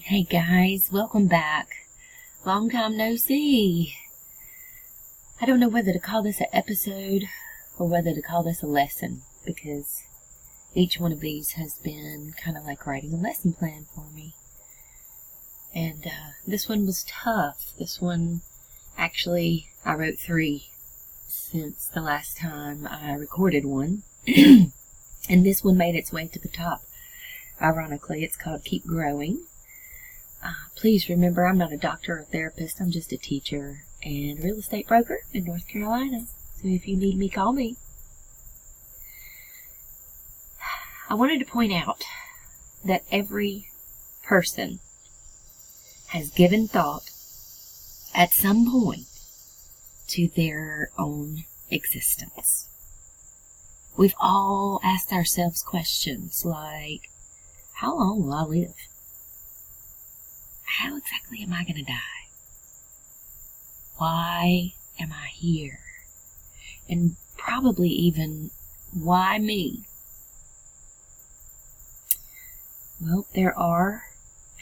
Hey guys, welcome back. Long time no see. I don't know whether to call this an episode or whether to call this a lesson, because each one of these has been kind of like writing a lesson plan for me. And this one was tough. This one, actually, I wrote 3 since the last time I recorded one. And this one made its way to the top. Ironically, it's called Keep Growing. Please remember, I'm not a doctor or therapist. I'm just a teacher and real estate broker in North Carolina. So if you need me, call me. I wanted to point out that every person has given thought at some point to their own existence. We've all asked ourselves questions like, how long will I live? How exactly am I going to die? Why am I here? And probably even, why me? Well, there are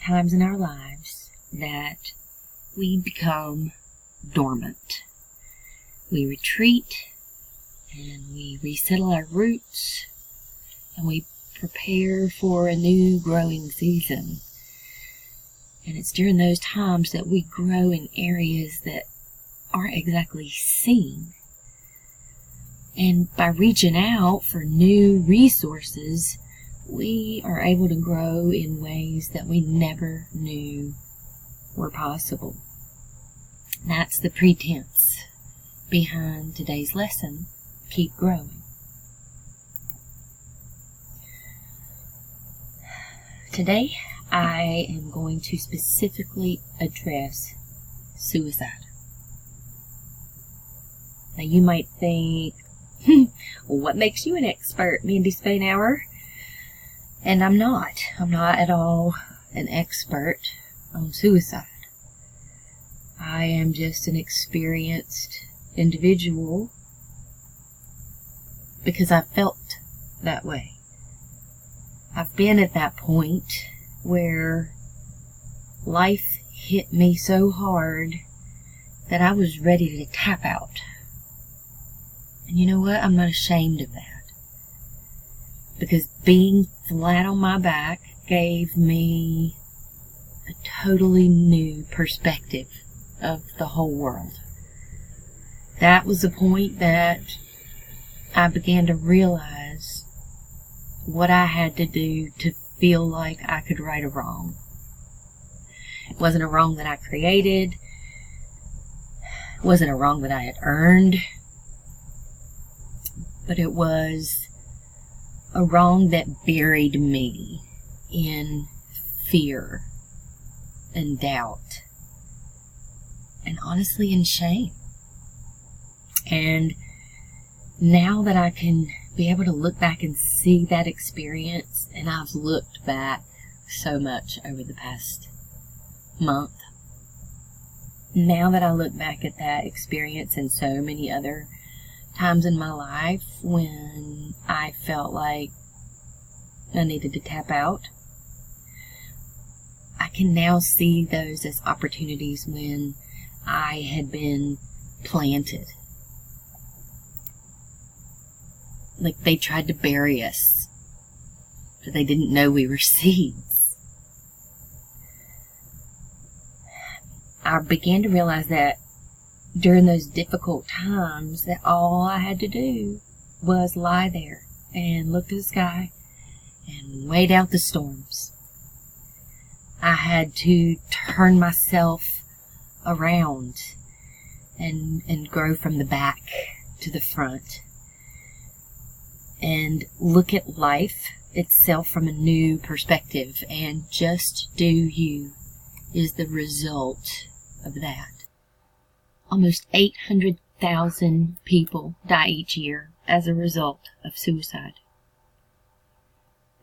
times in our lives that we become dormant. We retreat and we resettle our roots and we prepare for a new growing season. And it's during those times that we grow in areas that aren't exactly seen. And by reaching out for new resources, we are able to grow in ways that we never knew were possible. That's the pretense behind today's lesson, Keep Growing. Today, I am going to specifically address suicide. Now you might think, what makes you an expert, Mandy Spainhour? And I'm not at all an expert on suicide. I am just an experienced individual because I felt that way. I've been at that point where life hit me so hard that I was ready to tap out. And you know what? I'm not ashamed of that. Because being flat on my back gave me a totally new perspective of the whole world. That was the point that I began to realize what I had to do to feel like I could right a wrong. It wasn't a wrong that I created. It wasn't a wrong that I had earned. But it was a wrong that buried me in fear and doubt and honestly in shame. And now that I can be able to look back and see that experience, and I've looked back so much over the past month. Now that I look back at that experience and so many other times in my life when I felt like I needed to tap out, I can now see those as opportunities when I had been planted. Like they tried to bury us, but they didn't know we were seeds. I began to realize that during those difficult times that all I had to do was lie there and look to the sky and wait out the storms. I had to turn myself around and grow from the back to the front. And look at life itself from a new perspective. And just do you is the result of that. Almost 800,000 people die each year as a result of suicide.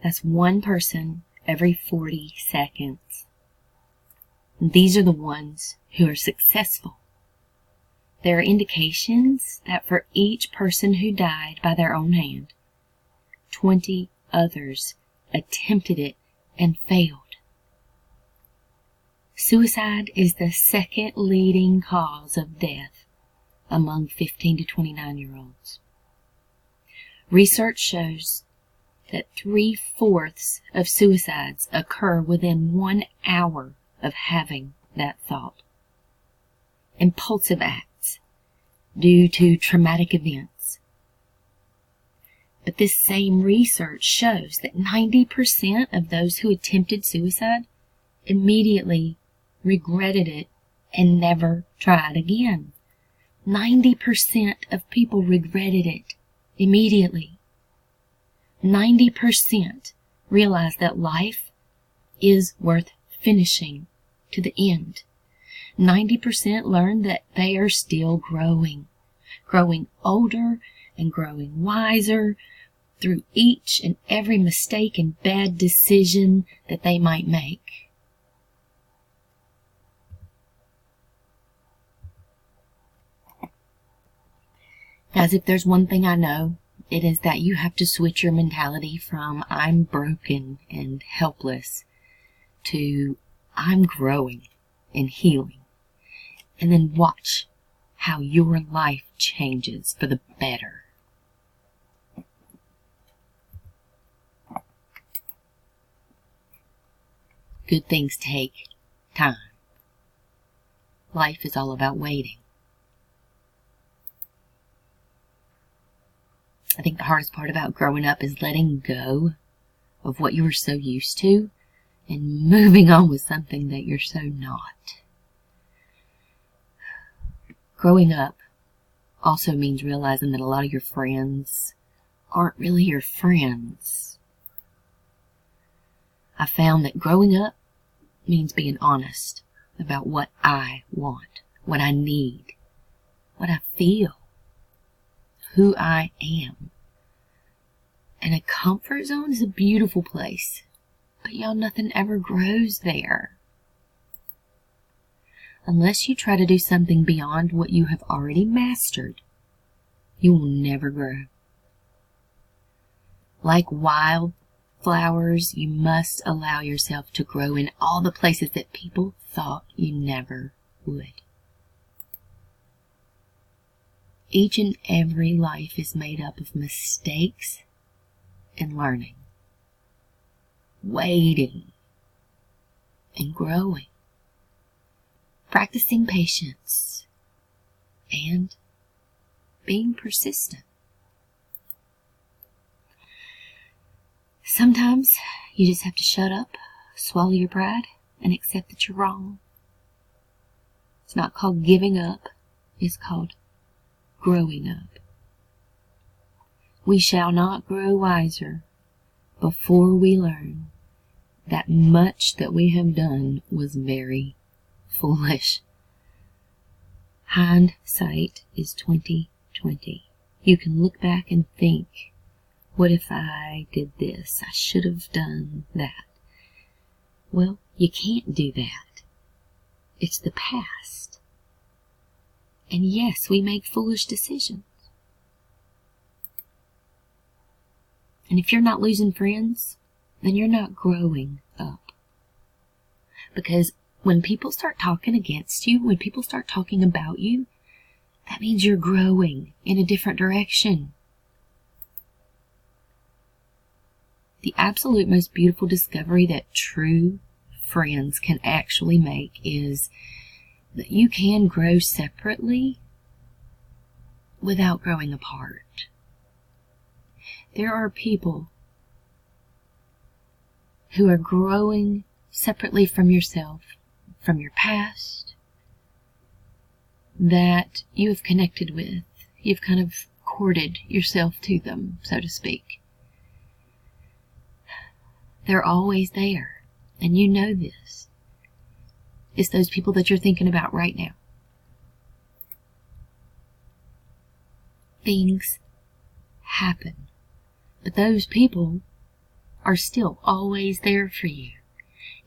That's one person every 40 seconds. And these are the ones who are successful. There are indications that for each person who died by their own hand, 20 others attempted it and failed. Suicide is the second leading cause of death among 15 to 29-year-olds. Research shows that 3/4 of suicides occur within 1 hour of having that thought. Impulsive acts due to traumatic events. But this same research shows that 90% of those who attempted suicide immediately regretted it and never tried again. 90% of people regretted it immediately. 90% realized that life is worth finishing to the end. 90% learned that they are still growing older and growing wiser through each and every mistake and bad decision that they might make. Guys, if there's one thing I know, it is that you have to switch your mentality from I'm broken and helpless to I'm growing and healing. And then watch how your life changes for the better. Good things take time. Life is all about waiting. I think the hardest part about growing up is letting go of what you were so used to and moving on with something that you're so not. Growing up also means realizing that a lot of your friends aren't really your friends. I found that growing up means being honest about what I want, what I need, what I feel, who I am. And a comfort zone is a beautiful place, but y'all, nothing ever grows there. Unless you try to do something beyond what you have already mastered, you will never grow. Like wildflowers, you must allow yourself to grow in all the places that people thought you never would. Each and every life is made up of mistakes and learning, waiting and growing, practicing patience, and being persistent. Sometimes you just have to shut up, swallow your pride, and accept that you're wrong. It's not called giving up, it's called growing up. We shall not grow wiser before we learn that much that we have done was very foolish. Hindsight is 20/20. You can look back and think, what if I did this? I should have done that. Well, you can't do that. It's the past. And yes, we make foolish decisions. And if you're not losing friends, then you're not growing up. Because when people start talking against you, when people start talking about you, that means you're growing in a different direction. The absolute most beautiful discovery that true friends can actually make is that you can grow separately without growing apart. There are people who are growing separately from yourself, from your past, that you have connected with. You've kind of courted yourself to them, so to speak. They're always there, and you know this. It's those people that you're thinking about right now. Things happen, but those people are still always there for you.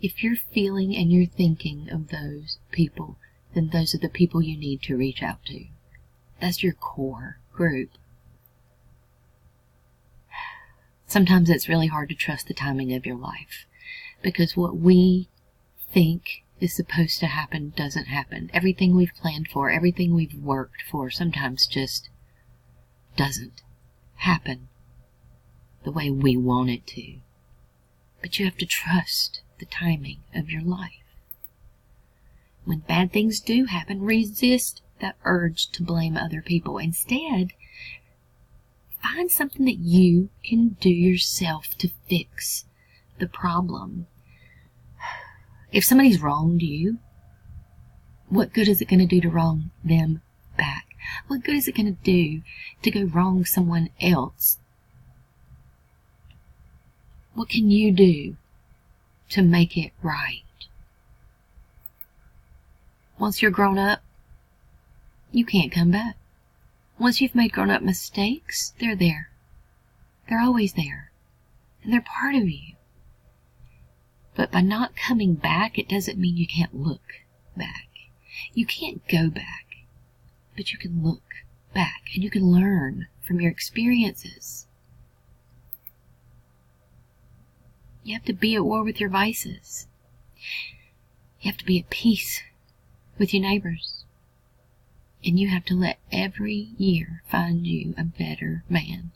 If you're feeling and you're thinking of those people, then those are the people you need to reach out to. That's your core group. Sometimes it's really hard to trust the timing of your life, because what we think is supposed to happen doesn't happen. Everything we've planned for, everything we've worked for, sometimes just doesn't happen the way we want it to. But you have to trust the timing of your life. When bad things do happen, resist that urge to blame other people. Instead, find something that you can do yourself to fix the problem. If somebody's wronged you, what good is it going to do to wrong them back? What good is it going to do to go wrong someone else? What can you do to make it right? Once you're grown up, you can't come back. Once you've made grown-up mistakes, they're there. They're always there. And they're part of you. But by not coming back, it doesn't mean you can't look back. You can't go back, but you can look back and you can learn from your experiences. You have to be at war with your vices. You have to be at peace with your neighbors. And you have to let every year find you a better man.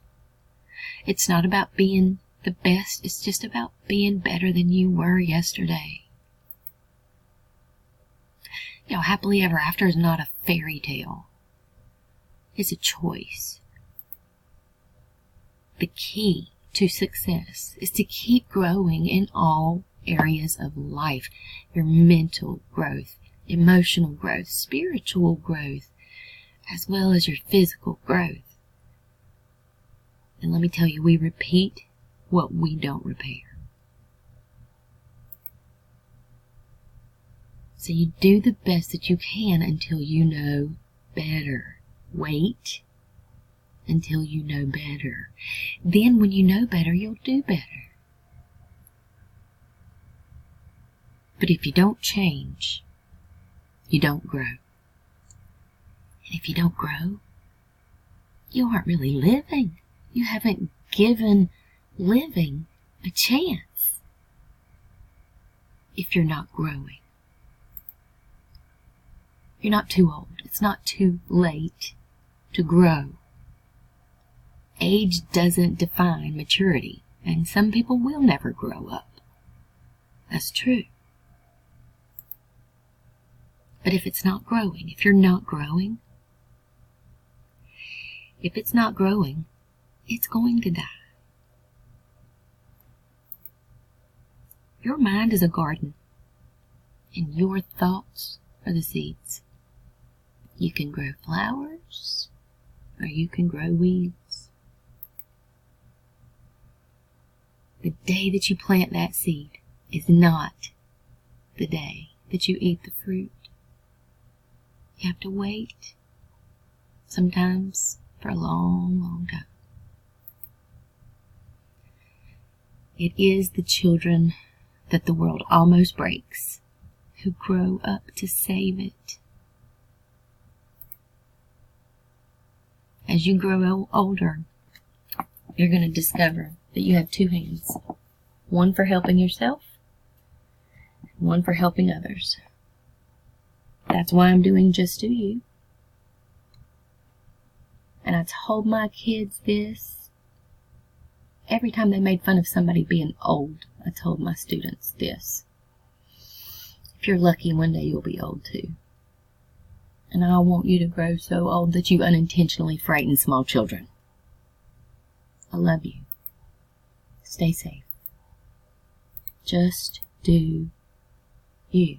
It's not about being the best, it's just about being better than you were yesterday. You know, happily ever after is not a fairy tale. It's a choice. The key to success is to keep growing in all areas of life. Your mental growth, emotional growth, spiritual growth, as well as your physical growth. And let me tell you, we repeat what we don't repair. So you do the best that you can until you know better. Wait until you know better. Then when you know better, you'll do better. But if you don't change, you don't grow. And if you don't grow, you aren't really living. You haven't given living a chance if you're not growing. You're not too old. It's not too late to grow. Age doesn't define maturity, and some people will never grow up. That's true. But if it's not growing, if you're not growing, if it's not growing, it's going to die. Your mind is a garden, and your thoughts are the seeds. You can grow flowers, or you can grow weeds. The day that you plant that seed is not the day that you eat the fruit. You have to wait, sometimes for a long, long time. It is the children that the world almost breaks who grow up to save it. As you grow older, you're going to discover that you have two hands. One for helping yourself, one for helping others. That's why I'm doing Just Do You. And I told my kids this every time they made fun of somebody being old. I told my students this. If you're lucky, one day you'll be old too. And I want you to grow so old that you unintentionally frighten small children. I love you. Stay safe. Just do you.